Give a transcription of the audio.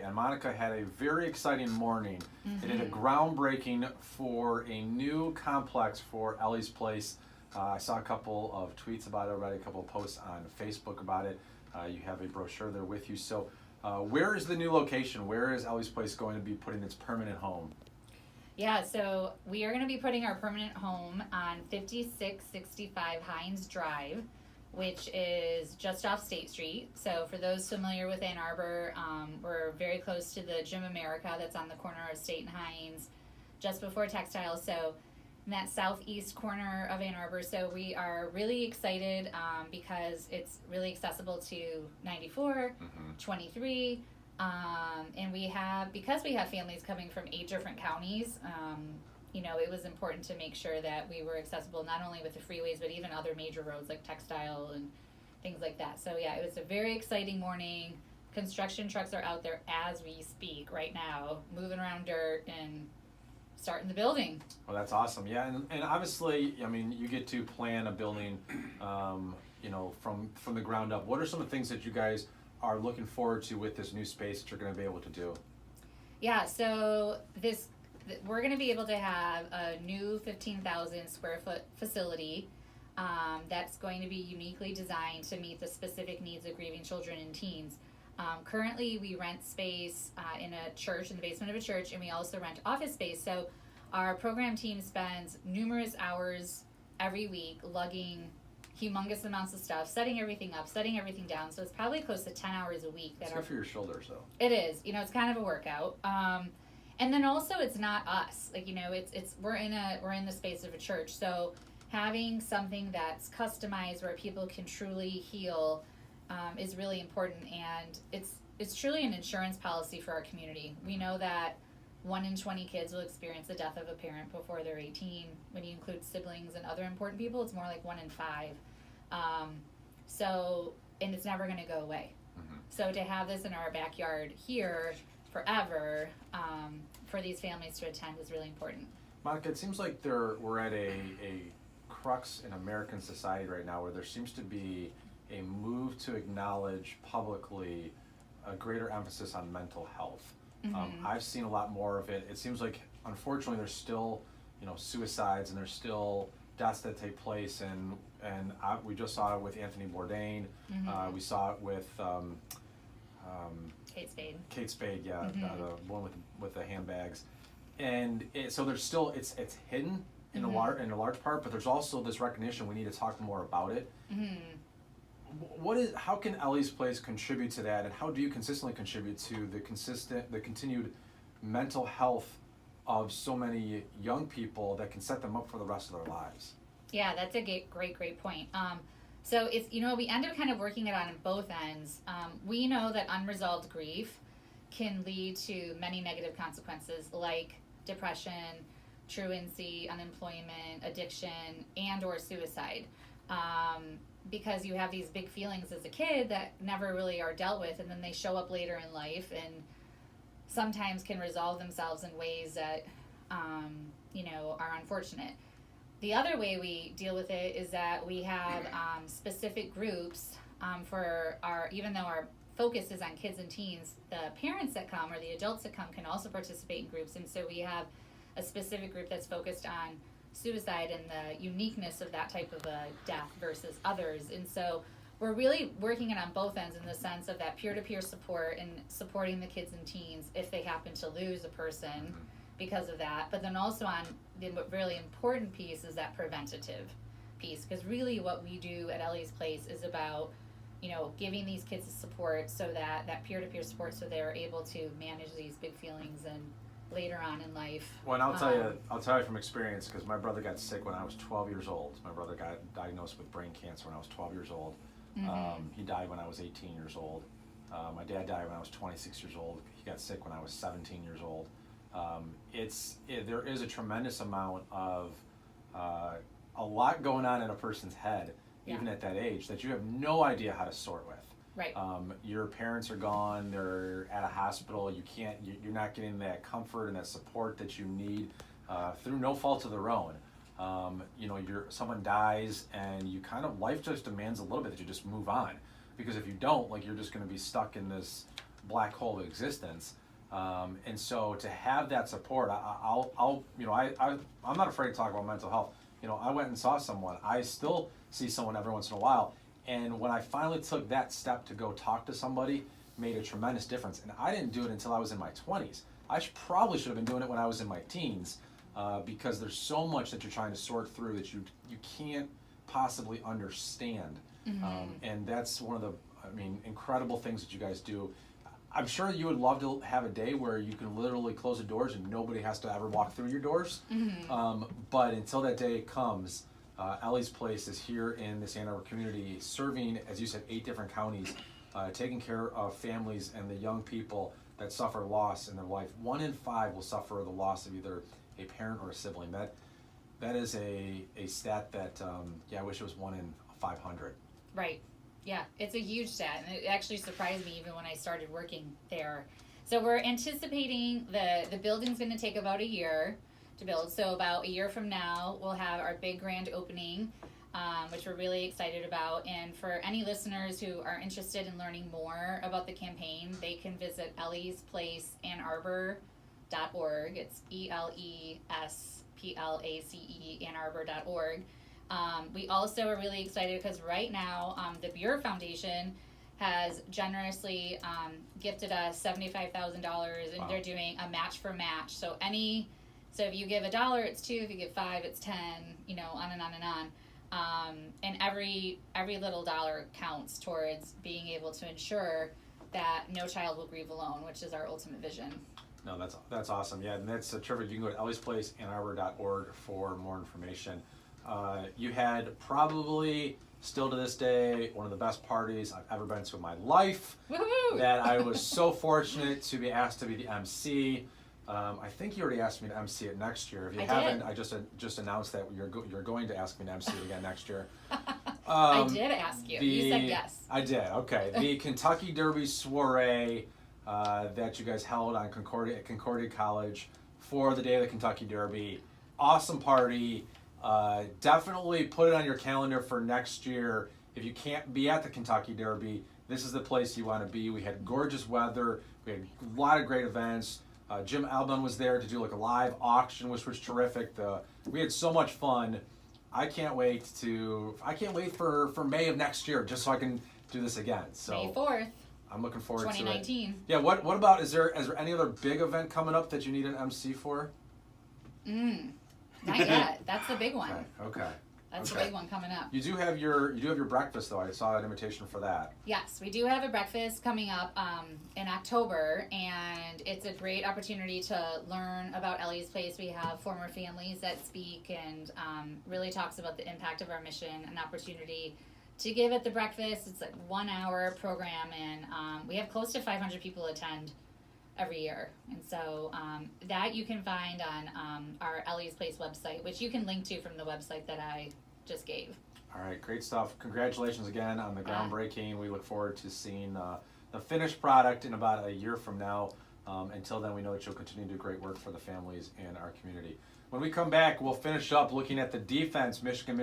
and Monica had a very exciting morning. They did a Mm-hmm. groundbreaking for a new complex for Ellie's Place. I saw a couple of tweets about it already, a couple of posts on Facebook about it. You have a brochure there with you. So, where is the new location? Where is Ellie's Place going to be putting its permanent home? Yeah, so we are going to be putting our permanent home on 5665 Hines Drive, which is just off State Street. So for those familiar with Ann Arbor, we're very close to the Gym America that's on the corner of State and Hines, just before Textiles. So in that southeast corner of Ann Arbor. So we are really excited because it's really accessible to 94, 23. And because we have families coming from 8 different counties, it was important to make sure that we were accessible not only with the freeways, but even other major roads like Textile and things like that. So yeah, it was a very exciting morning. Construction trucks are out there as we speak right now, moving around dirt and starting the building. Well, that's awesome. Yeah, and obviously, I mean, you get to plan a building, from the ground up. What are some of the things that you guys are looking forward to with this new space that you're going to be able to do? Yeah, so we're going to be able to have a new 15,000 square foot facility that's going to be uniquely designed to meet the specific needs of grieving children and teens. Currently, we rent space in a church, in the basement of a church, and we also rent office space. So our program team spends numerous hours every week lugging humongous amounts of stuff, setting everything up, setting everything down. So it's probably close to 10 hours a week. It's good for your shoulders, though. It is. It's kind of a workout. And then also, it's not us. We're in the space of a church. So having something that's customized where people can truly heal is really important, and it's truly an insurance policy for our community. We know that 1 in 20 kids will experience the death of a parent before they're 18. When you include siblings and other important people, it's more like 1 in 5. And it's never going to go away. Mm-hmm. So to have this in our backyard here forever for these families to attend is really important. Monica, it seems like we're at a crux in American society right now where there seems to be a move to acknowledge publicly a greater emphasis on mental health. Mm-hmm. I've seen a lot more of it. It seems like, unfortunately, there's still, suicides, and there's still deaths that take place, and we just saw it with Anthony Bourdain. Mm-hmm. We saw it with Kate Spade. Kate Spade, yeah, Mm-hmm. The one with the handbags, and so there's still it's hidden in Mm-hmm. in a large part, but there's also this recognition we need to talk more about it. Mm-hmm. How can Ellie's Place contribute to that, and how do you consistently contribute to the continued mental health of so many young people that can set them up for the rest of their lives? Yeah, that's a great point. So it's, we end up kind of working it on both ends. We know that unresolved grief can lead to many negative consequences like depression, truancy, unemployment, addiction, and or suicide. Because you have these big feelings as a kid that never really are dealt with, and then they show up later in life and sometimes can resolve themselves in ways that, are unfortunate. The other way we deal with it is that we have specific groups even though our focus is on kids and teens, the parents that come or the adults that come can also participate in groups. And so we have a specific group that's focused on suicide and the uniqueness of that type of a death versus others. And so we're really working it on both ends in the sense of that peer-to-peer support and supporting the kids and teens if they happen to lose a person because of that. But then also on the really important piece is that preventative piece, because really what we do at Ellie's Place is about giving these kids support, so that peer-to-peer support, so they're able to manage these big feelings and later on in life. Well, and I'll tell you from experience, because my brother got sick when I was 12 years old. My brother got diagnosed with brain cancer when I was 12 years old. Mm-hmm. He died when I was 18 years old. My dad died when I was 26 years old. He got sick when I was 17 years old. There is a tremendous amount of a lot going on in a person's head, even at that age, that you have no idea how to sort with. Right. Your parents are gone, they're at a hospital, you're not getting that comfort and that support that you need through no fault of their own. Someone dies and you life just demands a little bit that you just move on. Because if you don't, you're just going to be stuck in this black hole of existence. And so to have that support, I'm not afraid to talk about mental health. I went and saw someone. I still see someone every once in a while. And when I finally took that step to go talk to somebody, made a tremendous difference. And I didn't do it until I was in my 20s. Probably should have been doing it when I was in my teens, because there's so much that you're trying to sort through that you can't possibly understand. And that's one of the, incredible things that you guys do. I'm sure you would love to have a day where you can literally close the doors and nobody has to ever walk through your doors. But until that day comes, Ellie's Place is here in this Ann Arbor community, serving, as you said, 8 different counties, taking care of families and the young people that suffer loss in their life. 1 in 5 will suffer the loss of either a parent or a sibling. That is a stat that, I wish it was 1 in 500. Right. Yeah, it's a huge stat, and it actually surprised me even when I started working there. So we're anticipating the building's going to take about a year to build. So about a year from now, we'll have our big grand opening, which we're really excited about. And for any listeners who are interested in learning more about the campaign, they can visit elliesplaceannarbor.org. It's ELESPLACE annarbor.org. We also are really excited because right now the Buer Foundation has generously gifted us $75,000, and Wow. they're doing a match for match. So if you give $1, it's $2. If you give $5, it's $10. On and on and on. And every little dollar counts towards being able to ensure that no child will grieve alone, which is our ultimate vision. No, that's awesome. Yeah, and that's terrific. You can go to elliesplaceannarbor.org for more information. You had probably, still to this day, one of the best parties I've ever been to in my life. Woohoo! That I was so fortunate to be asked to be the MC. I think you already asked me to MC it next year. If you haven't, I just announced that you're going to ask me to MC it again next year. I did ask you. You said yes. I did. Okay. The Kentucky Derby soiree that you guys held on Concordia College for the day of the Kentucky Derby. Awesome party. Definitely put it on your calendar for next year. If you can't be at the Kentucky Derby, this is the place you want to be. We had gorgeous weather. We had a lot of great events. Jim Albon was there to do like a live auction, which was terrific. We had so much fun. I can't wait for May of next year, just so I can do this again. So May 4th. I'm looking forward to it. 2019. Yeah. What about, is there any other big event coming up that you need an MC for? Not yet. That's the big one. Okay. That's the big one coming up. You do have your breakfast though. I saw an invitation for that. Yes, we do have a breakfast coming up in October, and it's a great opportunity to learn about Ellie's Place. We have former families that speak and really talks about the impact of our mission, an opportunity to give at the breakfast. It's like 1 hour program, and we have close to 500 people attend every year. And so that you can find on our Ellie's Place website, which you can link to from the website that I just gave. All right, great stuff. Congratulations again on the groundbreaking. We look forward to seeing the finished product in about a year from now. Until then, we know that you'll continue to do great work for the families in our community. When we come back, we'll finish up looking at the defense, Michigan